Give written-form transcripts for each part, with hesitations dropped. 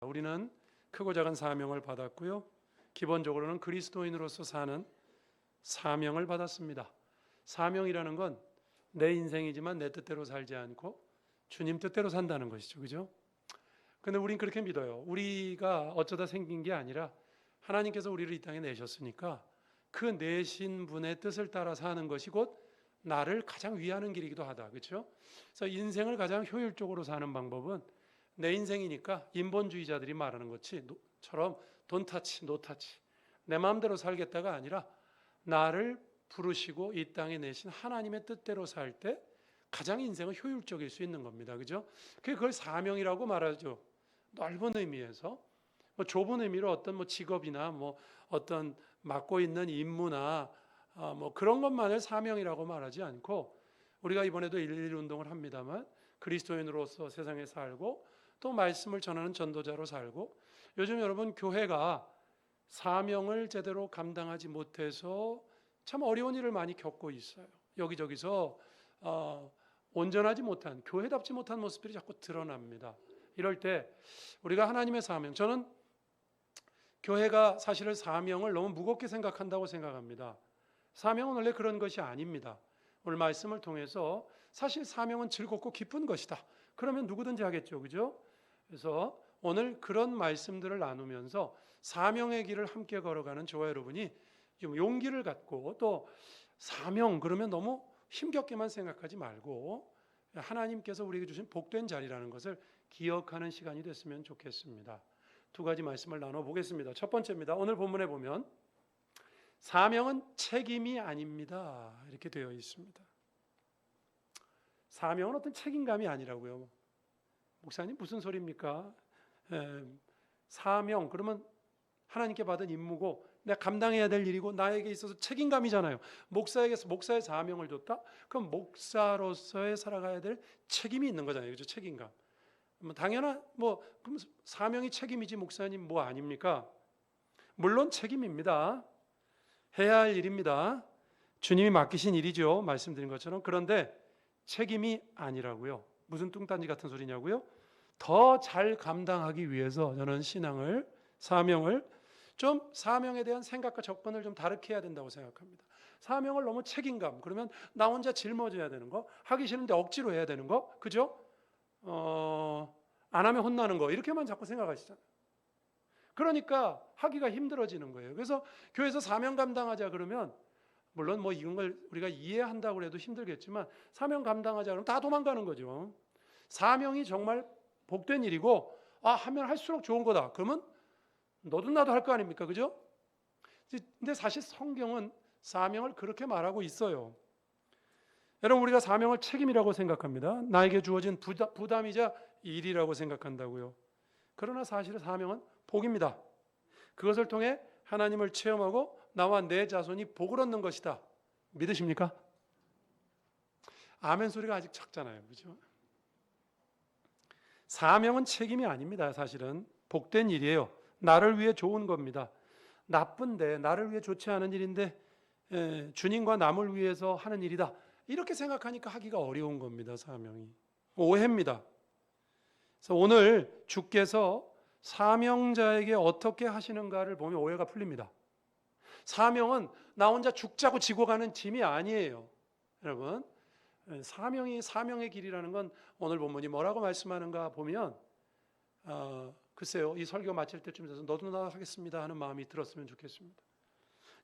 우리는 크고 작은 사명을 받았고요. 기본적으로는 그리스도인으로서 사는 사명을 받았습니다. 사명이라는 건 내 인생이지만 내 뜻대로 살지 않고 주님 뜻대로 산다는 것이죠. 그죠? 근데 우린 그렇게 믿어요. 우리가 어쩌다 생긴 게 아니라 하나님께서 우리를 이 땅에 내셨으니까 그 내신 분의 뜻을 따라 사는 것이 곧 나를 가장 위하는 길이기도 하다. 그렇죠? 그래서 인생을 가장 효율적으로 사는 방법은 내 인생이니까 인본주의자들이 말하는 것처럼 돈 타치, 노 타치 내 마음대로 살겠다가 아니라 나를 부르시고 이 땅에 내신 하나님의 뜻대로 살 때 가장 인생은 효율적일 수 있는 겁니다. 그죠? 그걸 사명이라고 말하죠. 넓은 의미에서 좁은 의미로 어떤 직업이나 어떤 맡고 있는 임무나 그런 것만을 사명이라고 말하지 않고 우리가 이번에도 1.11 운동을 합니다만 그리스도인으로서 세상에 살고 또 말씀을 전하는 전도자로 살고 요즘 여러분 교회가 사명을 제대로 감당하지 못해서 참 어려운 일을 많이 겪고 있어요. 여기저기서 온전하지 못한 교회답지 못한 모습들이 자꾸 드러납니다. 이럴 때 우리가 하나님의 사명, 저는 교회가 사실은 사명을 너무 무겁게 생각한다고 생각합니다. 사명은 원래 그런 것이 아닙니다. 오늘 말씀을 통해서 사실 사명은 즐겁고 기쁜 것이다. 그러면 누구든지 하겠죠. 그죠? 그래서 오늘 그런 말씀들을 나누면서 사명의 길을 함께 걸어가는 저와 여러분이 좀 용기를 갖고 또 사명 그러면 너무 힘겹게만 생각하지 말고 하나님께서 우리에게 주신 복된 자리라는 것을 기억하는 시간이 됐으면 좋겠습니다. 두 가지 말씀을 나눠보겠습니다. 첫 번째입니다. 오늘 본문에 보면 사명은 책임이 아닙니다. 이렇게 되어 있습니다. 사명은 어떤 책임감이 아니라고요. 목사님 무슨 소리입니까? 사명 그러면 하나님께 받은 임무고 내가 감당해야 될 일이고 나에게 있어서 책임감이잖아요. 목사에게서 목사의 사명을 줬다? 그럼 목사로서의 살아가야 될 책임이 있는 거잖아요. 그죠? 책임감. 당연한 그럼 사명이 책임이지 목사님 뭐 아닙니까? 물론 책임입니다. 해야 할 일입니다. 주님이 맡기신 일이죠. 말씀드린 것처럼. 그런데 책임이 아니라고요. 무슨 뚱딴지 같은 소리냐고요? 더 잘 감당하기 위해서 저는 사명을 좀 사명에 대한 생각과 접근을 좀 다르게 해야 된다고 생각합니다. 사명을 너무 책임감, 그러면 나 혼자 짊어져야 되는 거, 하기 싫은데 억지로 해야 되는 거, 그죠? 안 하면 혼나는 거, 이렇게만 자꾸 생각하시잖아요. 그러니까 하기가 힘들어지는 거예요. 그래서 교회에서 사명 감당하자 그러면 물론 이런 걸 우리가 이해한다고 해도 힘들겠지만 사명 감당하자 그러면 다 도망가는 거죠. 사명이 정말 복된 일이고 하면 할수록 좋은 거다. 그러면 너도 나도 할 거 아닙니까? 그죠? 근데 사실 성경은 사명을 그렇게 말하고 있어요. 여러분 우리가 사명을 책임이라고 생각합니다. 나에게 주어진 부담이자 일이라고 생각한다고요. 그러나 사실은 사명은 복입니다. 그것을 통해 하나님을 체험하고 나와 내 자손이 복을 얻는 것이다. 믿으십니까? 아멘 소리가 아직 작잖아요. 그렇죠? 사명은 책임이 아닙니다. 사실은 복된 일이에요. 나를 위해 좋은 겁니다. 나쁜데 나를 위해 좋지 않은 일인데 주님과 남을 위해서 하는 일이다. 이렇게 생각하니까 하기가 어려운 겁니다. 사명이. 오해입니다. 그래서 오늘 주께서 사명자에게 어떻게 하시는가를 보면 오해가 풀립니다. 사명은 나 혼자 죽자고 지고 가는 짐이 아니에요. 여러분 사명의 길이라는 건 오늘 본문이 뭐라고 말씀하는가 보면 글쎄요 이 설교 마칠 때쯤 돼서 너도 나도 하겠습니다 하는 마음이 들었으면 좋겠습니다.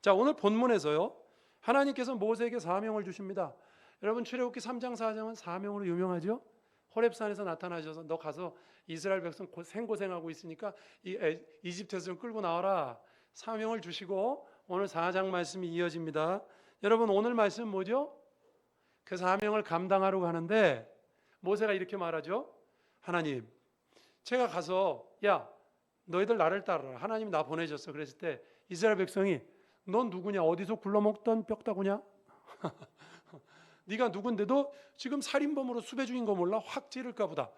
자 오늘 본문에서요 하나님께서 모세에게 사명을 주십니다. 여러분 출애굽기 3장 4장은 사명으로 유명하죠. 호렙산에서 나타나셔서 너 가서 이스라엘 백성 생고생하고 있으니까 이집트에서 좀 끌고 나와라. 사명을 주시고 오늘 4장 말씀이 이어집니다. 여러분 오늘 말씀 뭐죠? 그 사명을 감당하러 가는데 모세가 이렇게 말하죠. 하나님 제가 가서 야 너희들 나를 따르라. 하나님이 나 보내셨어. 그랬을 때 이스라엘 백성이 넌 누구냐? 어디서 굴러먹던 뼈다구냐? 네가 누군데도 지금 살인범으로 수배 중인 거 몰라? 확 찌를까 보다.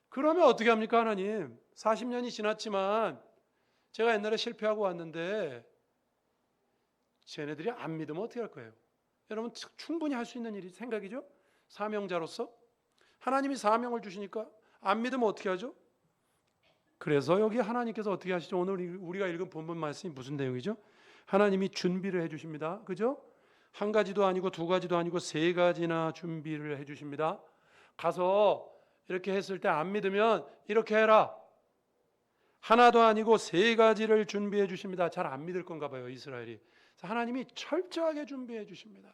그러면 어떻게 합니까 하나님? 40년이 지났지만 제가 옛날에 실패하고 왔는데 쟤네들이 안 믿으면 어떻게 할 거예요? 여러분 충분히 할 수 있는 일이 생각이죠? 사명자로서 하나님이 사명을 주시니까 안 믿으면 어떻게 하죠? 그래서 여기 하나님께서 어떻게 하시죠? 오늘 우리가 읽은 본문 말씀이 무슨 내용이죠? 하나님이 준비를 해주십니다. 그죠? 한 가지도 아니고 두 가지도 아니고 세 가지나 준비를 해주십니다. 가서 이렇게 했을 때 안 믿으면 이렇게 해라. 하나도 아니고 세 가지를 준비해 주십니다. 잘 안 믿을 건가 봐요, 이스라엘이. 하나님이 철저하게 준비해 주십니다.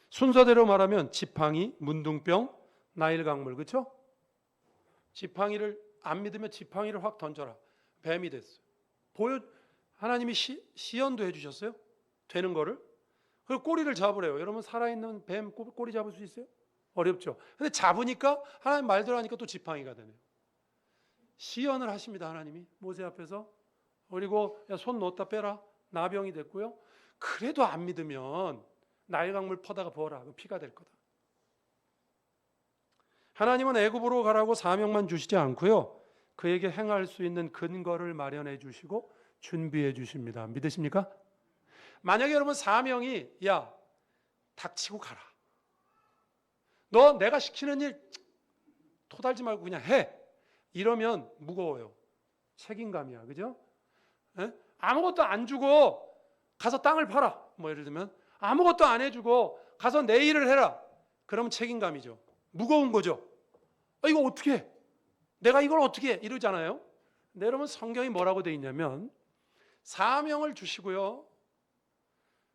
순서대로 말하면 지팡이, 문둥병, 나일 강물, 그렇죠? 지팡이를 안 믿으면 지팡이를 확 던져라. 뱀이 됐어요. 하나님이 시연도 해주셨어요. 되는 거를. 그리고 꼬리를 잡으래요. 여러분 살아있는 뱀 꼬리 잡을 수 있어요? 어렵죠. 근데 잡으니까 하나님 말대로 하니까 또 지팡이가 되네요. 시연을 하십니다. 하나님이 모세 앞에서. 그리고 야, 손 놓았다 빼라. 나병이 됐고요. 그래도 안 믿으면 나일 강물 퍼다가 부어라. 피가 될 거다. 하나님은 애굽으로 가라고 사명만 주시지 않고요. 그에게 행할 수 있는 근거를 마련해 주시고 준비해 주십니다. 믿으십니까? 만약에 여러분 사명이 야 닥치고 가라. 너 내가 시키는 일 토달지 말고 그냥 해. 이러면 무거워요. 책임감이야. 그죠? 에? 아무것도 안 주고 가서 땅을 팔아. 뭐 예를 들면 아무것도 안 해주고 가서 내 일을 해라. 그러면 책임감이죠. 무거운 거죠. 이거 어떻게 해? 내가 이걸 어떻게 해? 이러잖아요. 근데 여러분 성경이 뭐라고 돼 있냐면 사명을 주시고요.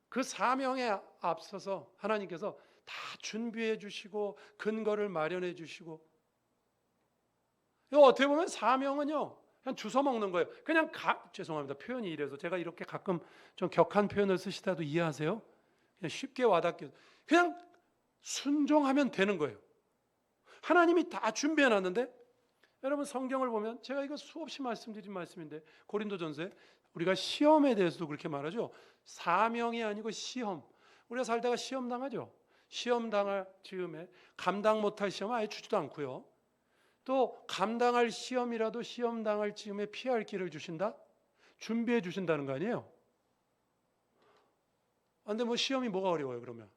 그 사명에 앞서서 하나님께서 다 준비해 주시고 근거를 마련해 주시고 어떻게 보면 사명은요 그냥 주워 먹는 거예요. 그냥 죄송합니다. 표현이 이래서 제가 이렇게 가끔 좀 격한 표현을 쓰시다도 이해하세요. 그냥 쉽게 와닿게 그냥 순종하면 되는 거예요. 하나님이 다 준비해 놨는데 여러분 성경을 보면 제가 이거 수없이 말씀드린 말씀인데 고린도전서에 우리가 시험에 대해서도 그렇게 말하죠. 사명이 아니고 시험. 우리가 살다가 시험 당하죠. 시험 당할 즈음에 감당 못할 시험 아예 주지도 않고요. 또 감당할 시험이라도 시험 당할 즈음에 피할 길을 주신다? 준비해 주신다는 거 아니에요? 근데 뭐 시험이 뭐가 어려워요 그러면?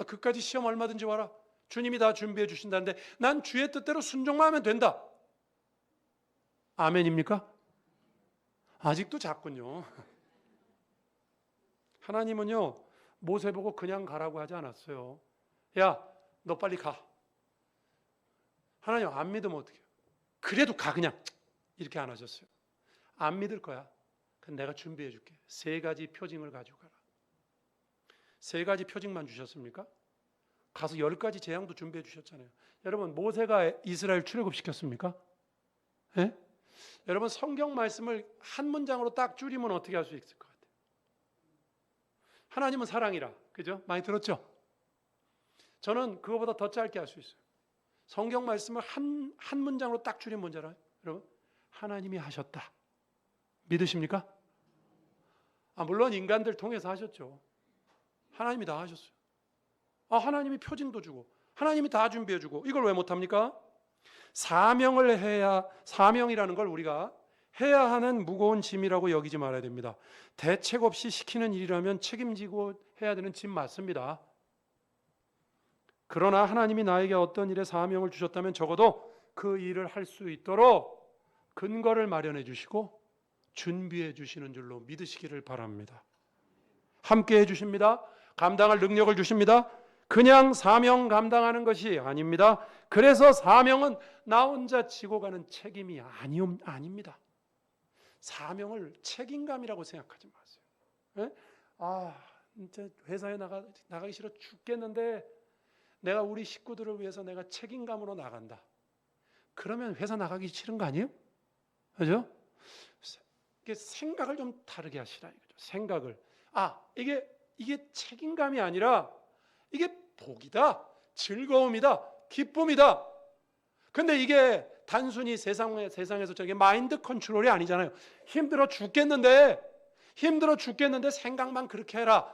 그까지 시험 얼마든지 와라. 주님이 다 준비해 주신다는데 난 주의 뜻대로 순종만 하면 된다. 아멘입니까? 아직도 작군요. 하나님은요 모세 보고 그냥 가라고 하지 않았어요. 야, 너 빨리 가. 하나님 안 믿으면 어떡해요? 그래도 가 그냥. 이렇게 안 하셨어요. 안 믿을 거야. 그럼 내가 준비해 줄게. 세 가지 표징을 가지고 가라. 세 가지 표징만 주셨습니까? 가서 10가지 재앙도 준비해 주셨잖아요. 여러분 모세가 이스라엘 출애굽시켰습니까? 예? 여러분 성경 말씀을 한 문장으로 딱 줄이면 어떻게 할 수 있을 것 같아요? 하나님은 사랑이라. 그죠? 많이 들었죠? 저는 그거보다 더 짧게 할 수 있어요. 성경 말씀을 한 문장으로 딱 줄이면 뭔지 알아요? 여러분 하나님이 하셨다. 믿으십니까? 물론 인간들 통해서 하셨죠. 하나님이 다 하셨어요. 하나님이 표징도 주고 하나님이 다 준비해 주고 이걸 왜 못합니까? 사명을 해야 사명이라는 걸 우리가 해야 하는 무거운 짐이라고 여기지 말아야 됩니다. 대책 없이 시키는 일이라면 책임지고 해야 되는 짐 맞습니다. 그러나 하나님이 나에게 어떤 일에 사명을 주셨다면 적어도 그 일을 할 수 있도록 근거를 마련해 주시고 준비해 주시는 줄로 믿으시기를 바랍니다. 함께 해 주십니다. 감당할 능력을 주십니다. 그냥 사명 감당하는 것이 아닙니다. 그래서 사명은 나 혼자 지고 가는 책임이 아닙니다. 사명을 책임감이라고 생각하지 마세요. 예? 진짜 회사에 나가기 싫어 죽겠는데 내가 우리 식구들을 위해서 내가 책임감으로 나간다. 그러면 회사 나가기 싫은 거 아니에요? 그죠? 이게 생각을 좀 다르게 하시라 이거죠. 생각을. 이게 책임감이 아니라 이게 복이다, 즐거움이다, 기쁨이다. 근데 이게 단순히 세상에서 저게 마인드 컨트롤이 아니잖아요. 힘들어 죽겠는데 생각만 그렇게 해라.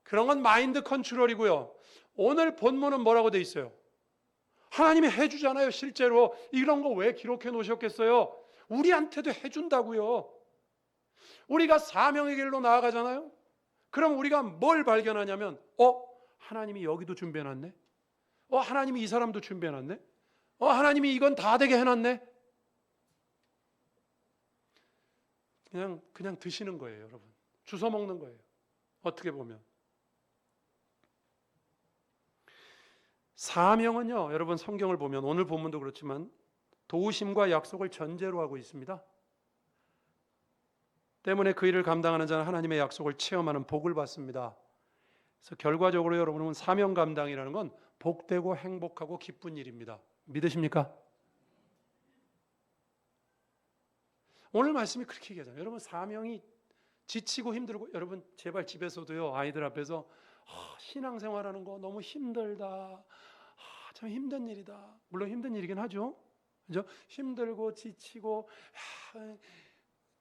그런 건 마인드 컨트롤이고요. 오늘 본문은 뭐라고 돼 있어요? 하나님이 해주잖아요. 실제로 이런 거 왜 기록해 놓으셨겠어요? 우리한테도 해준다고요. 우리가 사명의 길로 나아가잖아요. 그럼 우리가 뭘 발견하냐면 하나님이 여기도 준비해놨네. 하나님이 이 사람도 준비해놨네. 하나님이 이건 다 되게 해놨네. 그냥 드시는 거예요, 여러분. 주워 먹는 거예요. 어떻게 보면. 사명은요, 여러분 성경을 보면 오늘 본문도 그렇지만 도우심과 약속을 전제로 하고 있습니다. 때문에 그 일을 감당하는 자는 하나님의 약속을 체험하는 복을 받습니다. 그래서 결과적으로 여러분은 사명 감당이라는 건 복되고 행복하고 기쁜 일입니다. 믿으십니까? 오늘 말씀이 그렇게 얘기하잖아요. 여러분 사명이 지치고 힘들고, 여러분 제발 집에서도요, 아이들 앞에서 신앙생활하는 거 너무 힘들다, 참 힘든 일이다. 물론 힘든 일이긴 하죠. 그죠? 힘들고 지치고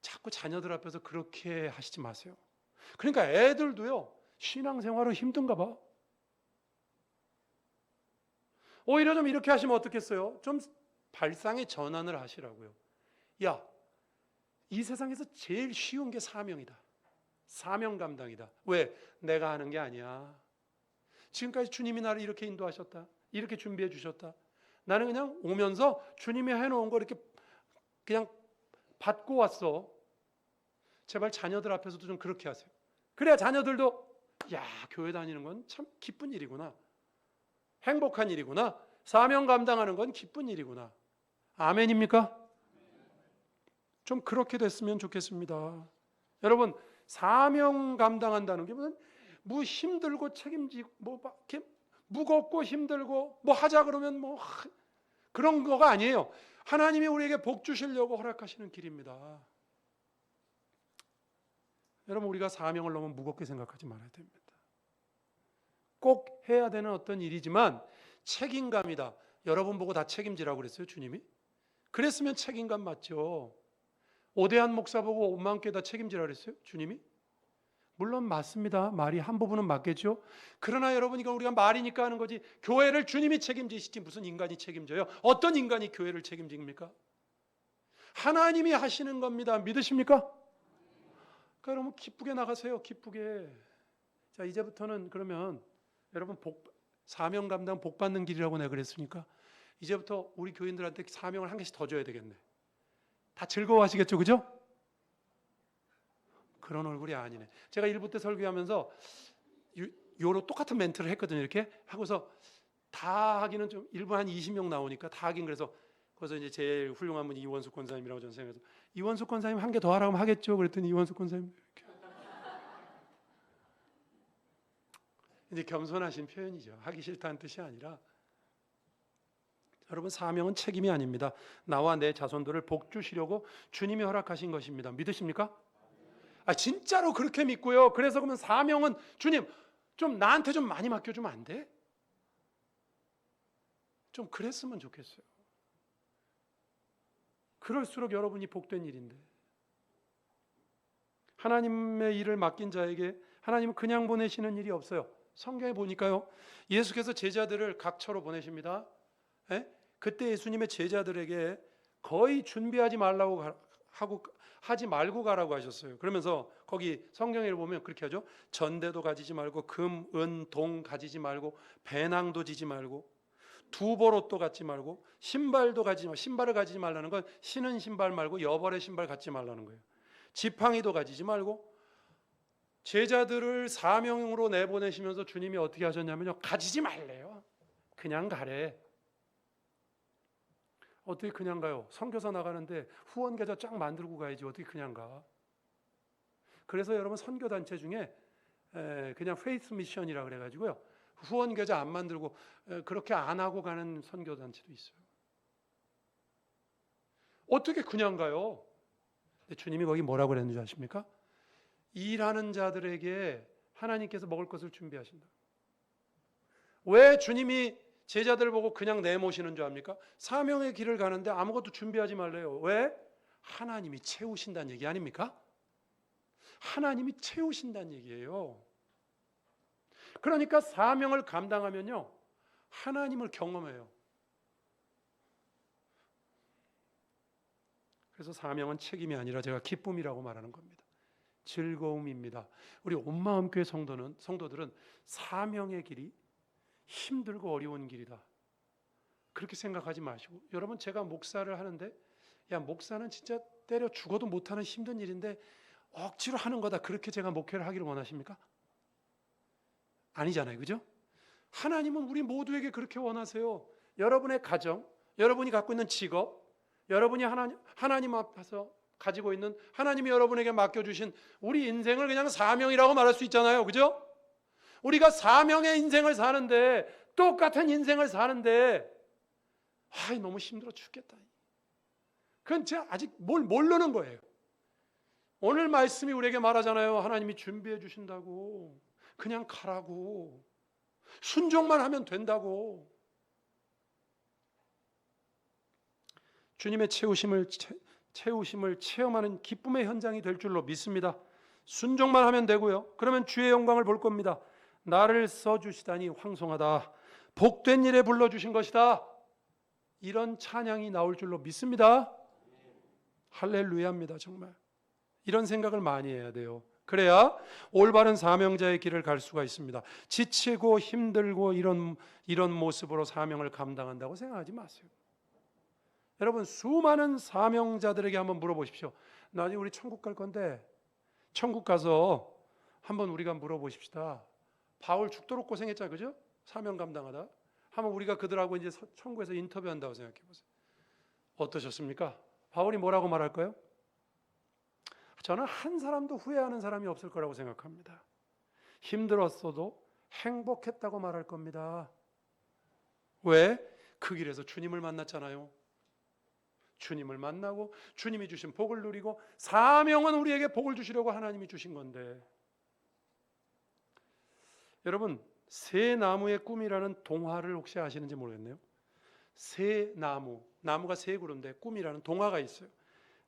자꾸 자녀들 앞에서 그렇게 하시지 마세요. 그러니까 애들도요, 신앙생활은 힘든가 봐. 오히려 좀 이렇게 하시면 어떻겠어요? 좀 발상의 전환을 하시라고요. 야, 이 세상에서 제일 쉬운 게 사명이다. 사명 감당이다. 왜? 내가 하는 게 아니야. 지금까지 주님이 나를 이렇게 인도하셨다. 이렇게 준비해 주셨다. 나는 그냥 오면서 주님이 해놓은 거 이렇게 그냥 받고 왔어. 제발 자녀들 앞에서도 좀 그렇게 하세요. 그래야 자녀들도 야, 교회 다니는 건 참 기쁜 일이구나. 행복한 일이구나. 사명 감당하는 건 기쁜 일이구나. 아멘입니까? 좀 그렇게 됐으면 좋겠습니다. 여러분, 사명 감당한다는 게 뭐 힘들고 책임지고 뭐 이렇게 무겁고 힘들고 뭐 하자 그러면 뭐 그런 거가 아니에요. 하나님이 우리에게 복 주시려고 허락하시는 길입니다. 여러분, 우리가 사명을 너무 무겁게 생각하지 말아야 됩니다. 꼭 해야 되는 어떤 일이지만 책임감이다. 여러분 보고 다 책임지라고 그랬어요, 주님이? 그랬으면 책임감 맞죠. 오대한 목사 보고 온 마음께 다 책임지라고 그랬어요, 주님이? 물론 맞습니다. 말이 한 부분은 맞겠죠. 그러나 여러분, 이거 우리가 말이니까 하는 거지, 교회를 주님이 책임지시지 무슨 인간이 책임져요? 어떤 인간이 교회를 책임집니까? 하나님이 하시는 겁니다. 믿으십니까? 그러니까 여러분 기쁘게 나가세요. 기쁘게. 자, 이제부터는 그러면 여러분 사명 감당 복 받는 길이라고 내가 그랬으니까 이제부터 우리 교인들한테 사명을 한 개씩 더 줘야 되겠네. 다 즐거워하시겠죠, 그죠? 그런 얼굴이 아니네. 제가 일부 때 설교하면서 요로 똑같은 멘트를 했거든요. 이렇게 하고서 다 하기는 좀 일부 한 20명 나오니까 다 하긴, 그래서 거기서 이제 제일 훌륭한 분이 이원숙 권사님이라고 저는 생각해서 이원숙 권사님 한 개 더 하라고 하면 하겠죠. 그랬더니 이원숙 권사님 이렇게 이제 겸손하신 표현이죠. 하기 싫다는 뜻이 아니라, 여러분 사명은 책임이 아닙니다. 나와 내 자손들을 복 주시려고 주님이 허락하신 것입니다. 믿으십니까? 진짜로 그렇게 믿고요. 그래서 그러면 사명은 주님 좀 나한테 좀 많이 맡겨주면 안 돼? 좀 그랬으면 좋겠어요. 그럴수록 여러분이 복된 일인데, 하나님의 일을 맡긴 자에게 하나님은 그냥 보내시는 일이 없어요. 성경에 보니까요, 예수께서 제자들을 각처로 보내십니다. 그때 예수님의 제자들에게 거의 준비하지 말라고 하지 말고 가라고 하셨어요. 그러면서 거기 성경에 보면 그렇게 하죠. 전대도 가지지 말고 금, 은, 동 가지지 말고 배낭도 지지 말고 두보롯도 갖지 말고 신발도 가지지 말고, 신발을 가지지 말라는 건 신은 신발 말고 여벌의 신발 갖지 말라는 거예요. 지팡이도 가지지 말고. 제자들을 사명으로 내보내시면서 주님이 어떻게 하셨냐면요, 가지지 말래요. 그냥 가래. 어떻게 그냥 가요? 선교사 나가는데 후원 계좌 쫙 만들고 가야지 어떻게 그냥 가? 그래서 여러분 선교 단체 중에 그냥 페이스 미션이라 그래가지고요, 후원 계좌 안 만들고 그렇게 안 하고 가는 선교 단체도 있어요. 어떻게 그냥 가요? 근데 주님이 거기 뭐라고 그랬는지 아십니까? 일하는 자들에게 하나님께서 먹을 것을 준비하신다. 왜 주님이 제자들 보고 그냥 내모시는 줄 압니까? 사명의 길을 가는데 아무것도 준비하지 말래요. 왜? 하나님이 채우신다는 얘기 아닙니까? 하나님이 채우신다는 얘기예요. 그러니까 사명을 감당하면요, 하나님을 경험해요. 그래서 사명은 책임이 아니라 제가 기쁨이라고 말하는 겁니다. 즐거움입니다. 우리 온마음교회 성도들은 사명의 길이 힘들고 어려운 길이다. 그렇게 생각하지 마시고, 여러분 제가 목사를 하는데 야 목사는 진짜 때려 죽어도 못하는 힘든 일인데 억지로 하는 거다, 그렇게 제가 목회를 하기를 원하십니까? 아니잖아요, 그죠? 하나님은 우리 모두에게 그렇게 원하세요. 여러분의 가정, 여러분이 갖고 있는 직업, 여러분이 하나님 앞에서 가지고 있는, 하나님이 여러분에게 맡겨주신 우리 인생을 그냥 사명이라고 말할 수 있잖아요, 그죠? 우리가 사명의 인생을 사는데, 똑같은 인생을 사는데 너무 힘들어 죽겠다. 그건 제가 아직 모르는 거예요. 오늘 말씀이 우리에게 말하잖아요. 하나님이 준비해 주신다고. 그냥 가라고. 순종만 하면 된다고. 주님의 채우심을 체험하는 기쁨의 현장이 될 줄로 믿습니다. 순종만 하면 되고요. 그러면 주의 영광을 볼 겁니다. 나를 써주시다니 황송하다. 복된 일에 불러주신 것이다. 이런 찬양이 나올 줄로 믿습니다. 할렐루야입니다. 정말 이런 생각을 많이 해야 돼요. 그래야 올바른 사명자의 길을 갈 수가 있습니다. 지치고 힘들고 이런 모습으로 사명을 감당한다고 생각하지 마세요. 여러분, 수많은 사명자들에게 한번 물어보십시오. 나중에 우리 천국 갈 건데 천국 가서 한번 우리가 물어보십시다. 바울 죽도록 고생했잖아요, 그죠? 사명 감당하다. 한번 우리가 그들하고 이제 천국에서 인터뷰한다고 생각해 보세요. 어떠셨습니까? 바울이 뭐라고 말할까요? 저는 한 사람도 후회하는 사람이 없을 거라고 생각합니다. 힘들었어도 행복했다고 말할 겁니다. 왜? 그 길에서 주님을 만났잖아요. 주님을 만나고 주님이 주신 복을 누리고, 사명은 우리에게 복을 주시려고 하나님이 주신 건데. 여러분, 새 나무의 꿈이라는 동화를 혹시 아시는지 모르겠네요. 새 나무, 나무가 세 그루인데 꿈이라는 동화가 있어요.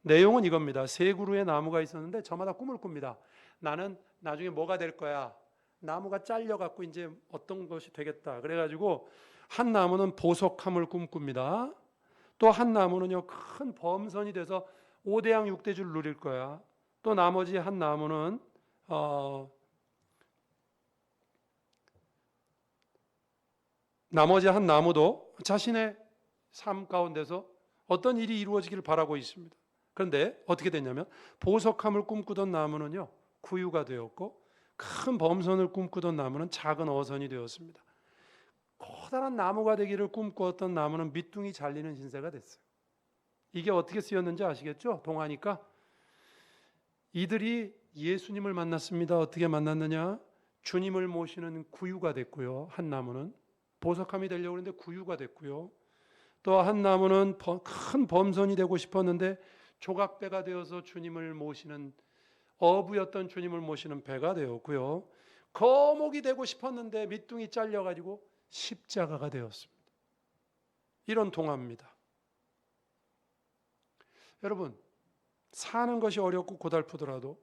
내용은 이겁니다. 세 그루의 나무가 있었는데 저마다 꿈을 꿉니다. 나는 나중에 뭐가 될 거야. 나무가 잘려갖고 이제 어떤 것이 되겠다. 그래가지고 한 나무는 보석함을 꿈꿉니다. 또 한 나무는요, 큰 범선이 돼서 5대양 6대주를 누릴 거야. 또 나머지 한 나무는 나머지 한 나무도 자신의 삶 가운데서 어떤 일이 이루어지기를 바라고 있습니다. 그런데 어떻게 됐냐면, 보석함을 꿈꾸던 나무는요, 구유가 되었고, 큰 범선을 꿈꾸던 나무는 작은 어선이 되었습니다. 커다란 나무가 되기를 꿈꾸었던 나무는 밑둥이 잘리는 신세가 됐어요. 이게 어떻게 쓰였는지 아시겠죠? 동화니까. 이들이 예수님을 만났습니다. 어떻게 만났느냐? 주님을 모시는 구유가 됐고요. 한 나무는 보석함이 되려고 했는데 구유가 됐고요. 또 한 나무는 큰 범선이 되고 싶었는데 조각배가 되어서 주님을 모시는, 어부였던 주님을 모시는 배가 되었고요. 거목이 되고 싶었는데 밑둥이 잘려가지고 십자가가 되었습니다. 이런 동화입니다. 여러분, 사는 것이 어렵고 고달프더라도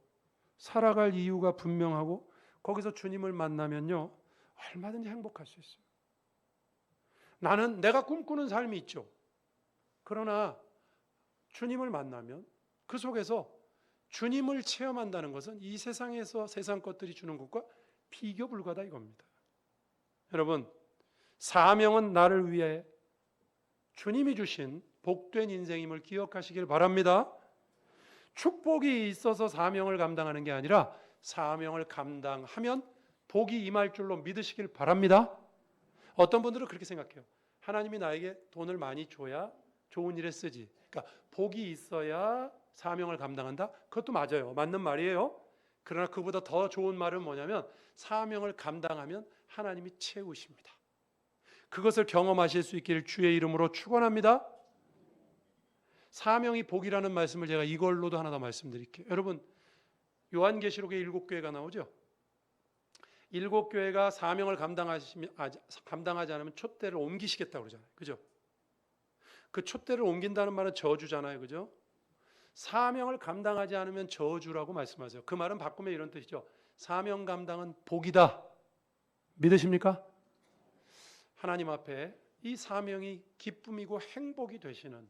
살아갈 이유가 분명하고 거기서 주님을 만나면요, 얼마든지 행복할 수 있어요. 나는 내가 꿈꾸는 삶이 있죠. 그러나 주님을 만나면 그 속에서 주님을 체험한다는 것은 이 세상에서 세상 것들이 주는 것과 비교 불가다 이겁니다. 여러분, 사명은 나를 위해 주님이 주신 복된 인생임을 기억하시길 바랍니다. 축복이 있어서 사명을 감당하는 게 아니라 사명을 감당하면 복이 임할 줄로 믿으시길 바랍니다. 어떤 분들은 그렇게 생각해요. 하나님이 나에게 돈을 많이 줘야 좋은 일에 쓰지. 그러니까 복이 있어야 사명을 감당한다. 그것도 맞아요. 맞는 말이에요. 그러나 그보다 더 좋은 말은 뭐냐면, 사명을 감당하면 하나님이 채우십니다. 그것을 경험하실 수 있기를 주의 이름으로 축원합니다. 사명이 복이라는 말씀을 제가 이걸로도 하나 더 말씀드릴게요. 여러분, 요한계시록에 7교회가 나오죠. 7교회가 사명을 감당하지 않으면 촛대를 옮기시겠다고 그러잖아요. 그죠? 그 촛대를 옮긴다는 말은 저주잖아요. 그죠? 사명을 감당하지 않으면 저주라고 말씀하세요. 그 말은 바꾸면 이런 뜻이죠. 사명 감당은 복이다. 믿으십니까? 하나님 앞에 이 사명이 기쁨이고 행복이 되시는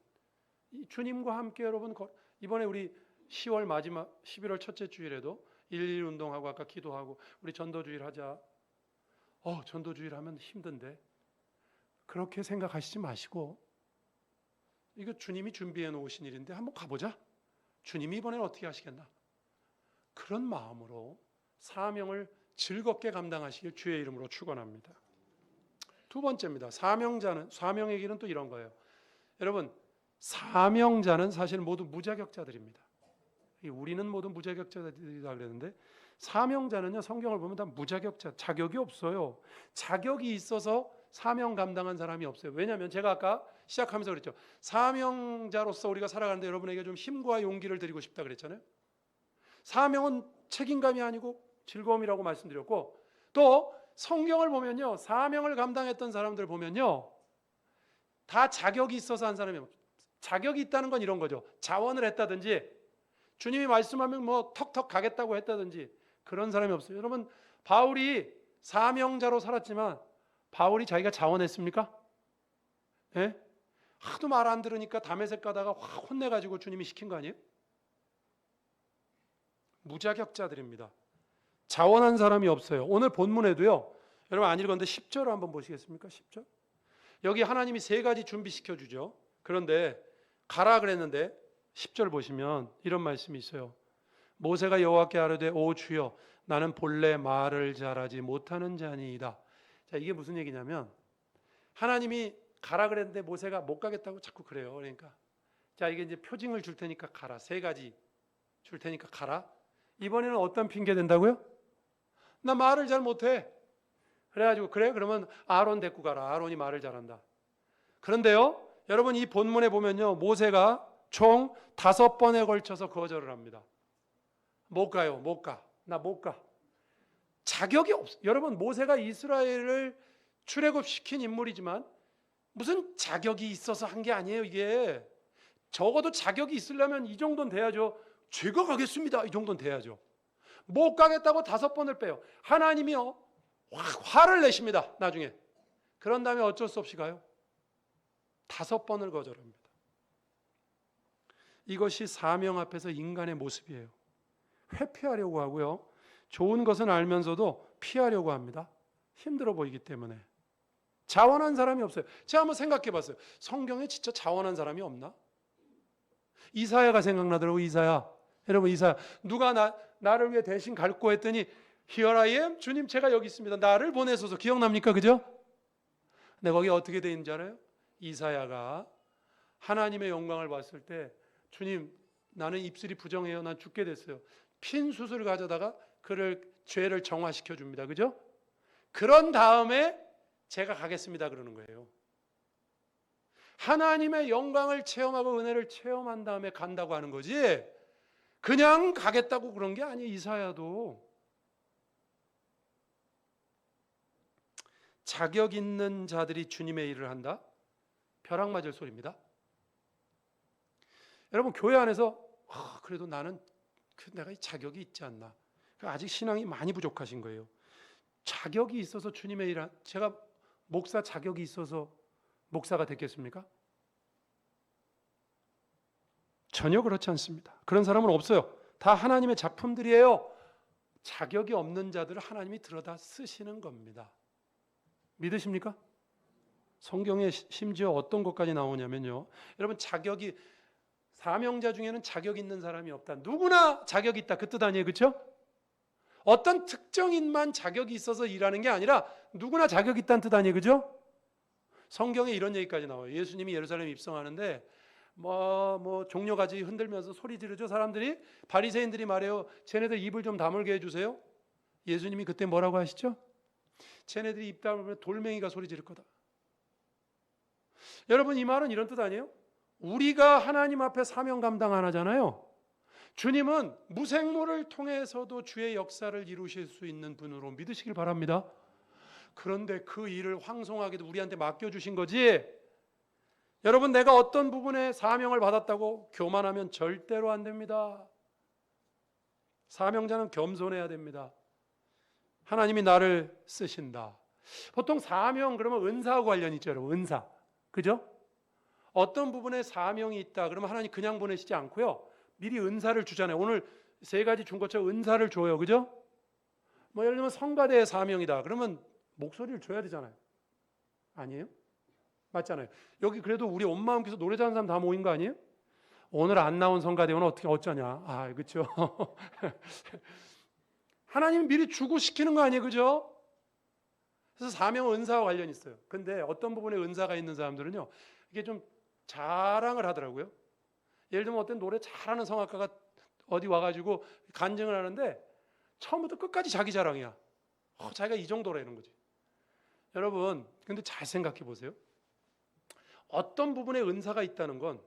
이 주님과 함께, 여러분, 이번에 우리 10월 마지막 11월 첫째 주일에도 1.1 운동하고 아까 기도하고 우리 전도주일 하자. 전도주일 하면 힘든데 그렇게 생각하시지 마시고 이거 주님이 준비해 놓으신 일인데 한번 가보자. 주님이 이번엔 어떻게 하시겠나? 그런 마음으로 사명을 즐겁게 감당하시길 주의 이름으로 축원합니다. 두 번째입니다. 사명의 길은 또 이런 거예요. 여러분, 사명자는 사실 모두 무자격자들입니다. 우리는 모두 무자격자들이다 그랬는데 사명자는요, 성경을 보면 다 무자격자, 자격이 없어요. 자격이 있어서 사명 감당한 사람이 없어요. 왜냐하면 제가 아까 시작하면서 그랬죠. 사명자로서 우리가 살아가는데 여러분에게 좀 힘과 용기를 드리고 싶다 그랬잖아요. 사명은 책임감이 아니고 즐거움이라고 말씀드렸고, 또 성경을 보면요, 사명을 감당했던 사람들 보면요, 다 자격이 있어서 한 사람이 없어요. 자격이 있다는 건 이런 거죠. 자원을 했다든지 주님이 말씀하면 뭐 턱턱 가겠다고 했다든지 그런 사람이 없어요. 여러분, 바울이 사명자로 살았지만 바울이 자기가 자원했습니까? 예? 하도 말 안 들으니까 다메섹 가다가 확 혼내가지고 주님이 시킨 거 아니에요? 무자격자들입니다. 자원한 사람이 없어요. 오늘 본문에도요, 여러분 안 읽었는데 10절을 한번 보시겠습니까? 10절. 여기 하나님이 세 가지 준비시켜 주죠. 그런데 가라 그랬는데 10절 보시면 이런 말씀이 있어요. 모세가 여호와께 아뢰되 오 주여 나는 본래 말을 잘하지 못하는 자니이다. 자, 이게 무슨 얘기냐면 하나님이 가라 그랬는데 모세가 못 가겠다고 자꾸 그래요. 그러니까 자, 이게 이제 표징을 줄 테니까 가라. 세 가지 줄 테니까 가라. 이번에는 어떤 핑계 된다고요? 나 말을 잘 못해. 그래가지고 그래? 그러면 아론 데리고 가라. 아론이 말을 잘한다. 그런데요, 여러분 이 본문에 보면요, 모세가 총 5번에 걸쳐서 거절을 합니다. 못 가요. 못 가. 나 못 가. 자격이 없어. 여러분, 모세가 이스라엘을 출애굽시킨 인물이지만 무슨 자격이 있어서 한 게 아니에요. 이게 적어도 자격이 있으려면 이 정도는 돼야죠. 제가 가겠습니다. 이 정도는 돼야죠. 못 가겠다고 5번을 빼요. 하나님이요, 화를 내십니다. 나중에. 그런 다음에 어쩔 수 없이 가요. 5번을 거절합니다. 이것이 사명 앞에서 인간의 모습이에요. 회피하려고 하고요, 좋은 것은 알면서도 피하려고 합니다. 힘들어 보이기 때문에. 자원한 사람이 없어요. 제가 한번 생각해 봤어요. 성경에 진짜 자원한 사람이 없나? 이사야가 생각나더라고요. 이사야. 여러분, 이사야. 누가 나를 위해 대신 갈고 했더니 Here I am. 주님, 제가 여기 있습니다. 나를 보내소서. 기억납니까? 그죠? 근데 거기 어떻게 돼 있는지 알아요? 이사야가 하나님의 영광을 봤을 때 주님, 나는 입술이 부정해요. 난 죽게 됐어요. 핀 숯을 가져다가 그를 죄를 정화시켜 줍니다. 그죠? 그런 다음에 제가 가겠습니다 그러는 거예요. 하나님의 영광을 체험하고 은혜를 체험한 다음에 간다고 하는 거지, 그냥 가겠다고 그런 게 아니에요. 이사야도 자격 있는 자들이 주님의 일을 한다? 벼락 맞을 소리입니다. 여러분, 교회 안에서 그래도 나는 내가 자격이 있지 않나, 아직 신앙이 많이 부족하신 거예요. 자격이 있어서 주님의 일을, 제가 목사 자격이 있어서 목사가 됐겠습니까? 전혀 그렇지 않습니다. 그런 사람은 없어요. 다 하나님의 작품들이에요. 자격이 없는 자들을 하나님이 들여다 쓰시는 겁니다. 믿으십니까? 성경에 심지어 어떤 것까지 나오냐면요, 여러분, 자격이, 사명자 중에는 자격 있는 사람이 없다. 누구나 자격이 있다. 그 뜻 아니에요? 그렇죠? 어떤 특정인만 자격이 있어서 일하는 게 아니라 누구나 자격이 있다는 뜻 아니에요? 그죠? 성경에 이런 얘기까지 나와요. 예수님이 예루살렘 입성하는데 종려가지 흔들면서 소리 지르죠. 사람들이, 바리새인들이 말해요. 쟤네들 입을 좀 다물게 해주세요. 예수님이 그때 뭐라고 하시죠? 쟤네들이 입 다물면 돌멩이가 소리 지를 거다. 여러분, 이 말은 이런 뜻 아니에요? 우리가 하나님 앞에 사명 감당 안 하잖아요. 주님은 무생물을 통해서도 주의 역사를 이루실 수 있는 분으로 믿으시길 바랍니다. 그런데 그 일을 황송하게도 우리한테 맡겨주신 거지, 여러분, 내가 어떤 부분에 사명을 받았다고 교만하면 절대로 안 됩니다. 사명자는 겸손해야 됩니다. 하나님이 나를 쓰신다. 보통 사명 그러면 은사하고 관련이 있죠. 여러분, 은사. 그죠? 어떤 부분에 사명이 있다 그러면 하나님 그냥 보내시지 않고요, 미리 은사를 주잖아요. 오늘 세 가지 준 것처럼 은사를 줘요. 그죠? 예를 들면 성가대의 사명이다 그러면 목소리를 줘야 되잖아요. 아니에요? 맞잖아요. 여기 그래도 우리 온 마음께서 노래 잘하는 사람 다 모인 거 아니에요? 오늘 안 나온 성가대원은 어떻게 어쩌냐? 아, 그렇죠. 하나님 미리 주고 시키는 거 아니에요, 그죠? 그래서 사명 은사와 관련이 있어요. 근데 어떤 부분에 은사가 있는 사람들은요, 이게 좀 자랑을 하더라고요. 예를 들면 어떤 노래 잘하는 성악가가 어디 와가지고 간증을 하는데 처음부터 끝까지 자기 자랑이야. 자기가 이 정도라 이런 거지. 여러분, 근데 잘 생각해 보세요. 어떤 부분에 은사가 있다는 건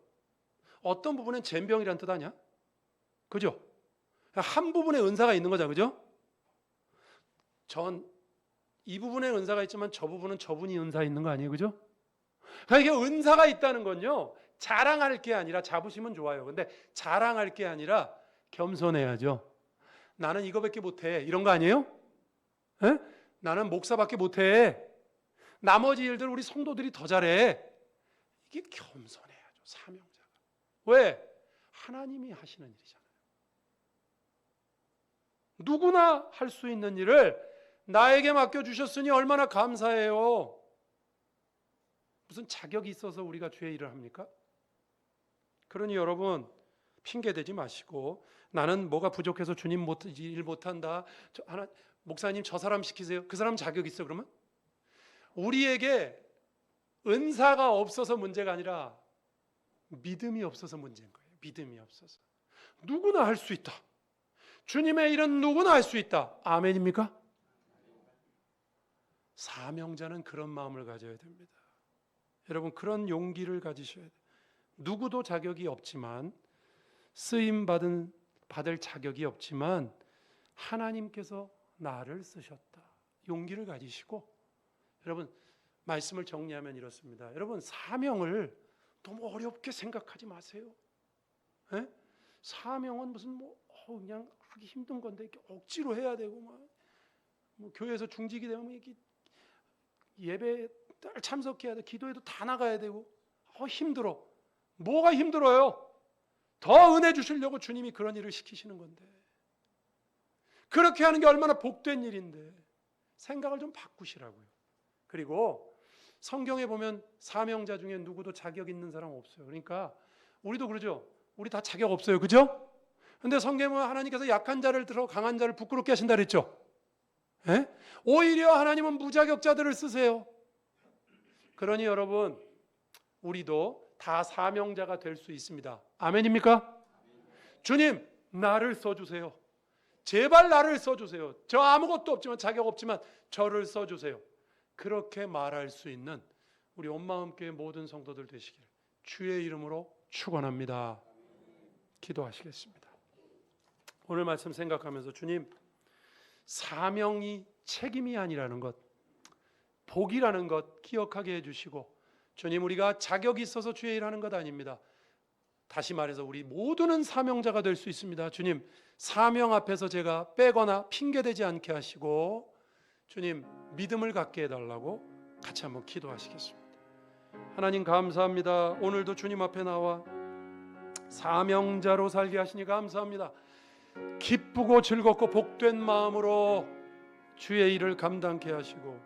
어떤 부분엔 젬병이란 뜻 아니야? 그죠? 한 부분에 은사가 있는 거죠, 그죠? 전 이 부분에 은사가 있지만 저 부분은 저분이 은사 있는 거 아니에요, 그죠? 그러니까 이게 은사가 있다는 건요, 자랑할 게 아니라, 자부심은 좋아요. 근데 자랑할 게 아니라 겸손해야죠. 나는 이거밖에 못해, 이런 거 아니에요? 에? 나는 목사밖에 못해. 나머지 일들 우리 성도들이 더 잘해. 이게 겸손해야죠, 사명자가. 왜? 하나님이 하시는 일이잖아요. 누구나 할 수 있는 일을 나에게 맡겨주셨으니 얼마나 감사해요. 무슨 자격이 있어서 우리가 주의 일을 합니까? 그러니 여러분, 핑계대지 마시고 나는 뭐가 부족해서 주님 일 못한다. 목사님 저 사람 시키세요. 그 사람 자격 있어 그러면? 우리에게 은사가 없어서 문제가 아니라 믿음이 없어서 문제인 거예요. 믿음이 없어서. 누구나 할 수 있다. 주님의 일은 누구나 할 수 있다. 아멘입니까? 사명자는 그런 마음을 가져야 됩니다. 여러분, 그런 용기를 가지셔야 돼요. 누구도 자격이 없지만, 쓰임 받을 자격이 없지만 하나님께서 나를 쓰셨다. 용기를 가지시고, 여러분, 말씀을 정리하면 이렇습니다. 여러분, 사명을 너무 어렵게 생각하지 마세요. 에? 사명은 무슨 그냥 하기 힘든 건데 이렇게 억지로 해야 되고 뭐 교회에서 중직이 되면 이렇게 예배에 참석해야 돼, 기도에도 다 나가야 되고 힘들어. 뭐가 힘들어요? 더 은혜 주시려고 주님이 그런 일을 시키시는 건데, 그렇게 하는 게 얼마나 복된 일인데 생각을 좀 바꾸시라고요. 그리고 성경에 보면 사명자 중에 누구도 자격 있는 사람 없어요. 그러니까 우리도 그러죠. 우리 다 자격 없어요, 그죠? 근데 성경에 보면 하나님께서 약한 자를 들어 강한 자를 부끄럽게 하신다 그랬죠. 에? 오히려 하나님은 무자격자들을 쓰세요. 그러니 여러분, 우리도 다 사명자가 될 수 있습니다. 아멘입니까? 주님, 나를 써주세요. 제발 나를 써주세요. 저 아무것도 없지만, 자격 없지만 저를 써주세요. 그렇게 말할 수 있는 우리 온마음교회 모든 성도들 되시기를 주의 이름으로 축원합니다. 기도하시겠습니다. 오늘 말씀 생각하면서 주님, 사명이 책임이 아니라는 것, 복이라는 것 기억하게 해주시고, 주님, 우리가 자격이 있어서 주의 일하는 것 아닙니다. 다시 말해서 우리 모두는 사명자가 될 수 있습니다. 주님, 사명 앞에서 제가 빼거나 핑계대지 않게 하시고 주님, 믿음을 갖게 해달라고 같이 한번 기도하시겠습니다. 하나님 감사합니다. 오늘도 주님 앞에 나와 사명자로 살게 하시니 감사합니다. 기쁘고 즐겁고 복된 마음으로 주의 일을 감당케 하시고,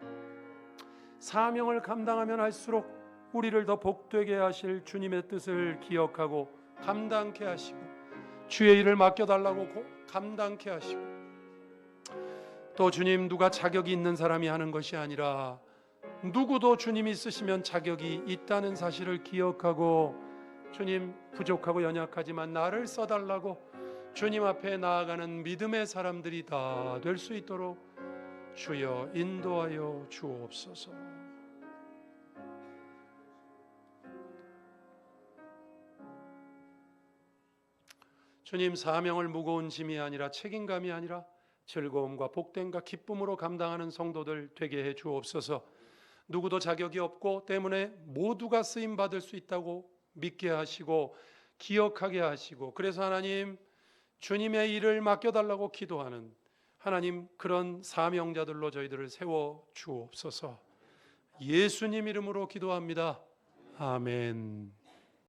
사명을 감당하면 할수록 우리를 더 복되게 하실 주님의 뜻을 기억하고 감당케 하시고, 주의 일을 맡겨달라고 감당케 하시고, 또 주님, 누가 자격이 있는 사람이 하는 것이 아니라 누구도 주님이 쓰시면 자격이 있다는 사실을 기억하고, 주님, 부족하고 연약하지만 나를 써달라고 주님 앞에 나아가는 믿음의 사람들이 다 될 수 있도록 주여 인도하여 주옵소서. 주님, 사명을 무거운 짐이 아니라 책임감이 아니라 즐거움과 복됨과 기쁨으로 감당하는 성도들 되게 해 주옵소서. 누구도 자격이 없고 때문에 모두가 쓰임 받을 수 있다고 믿게 하시고 기억하게 하시고, 그래서 하나님, 주님의 일을 맡겨달라고 기도하는 하나님, 그런 사명자들로 저희들을 세워 주옵소서. 예수님 이름으로 기도합니다. 아멘.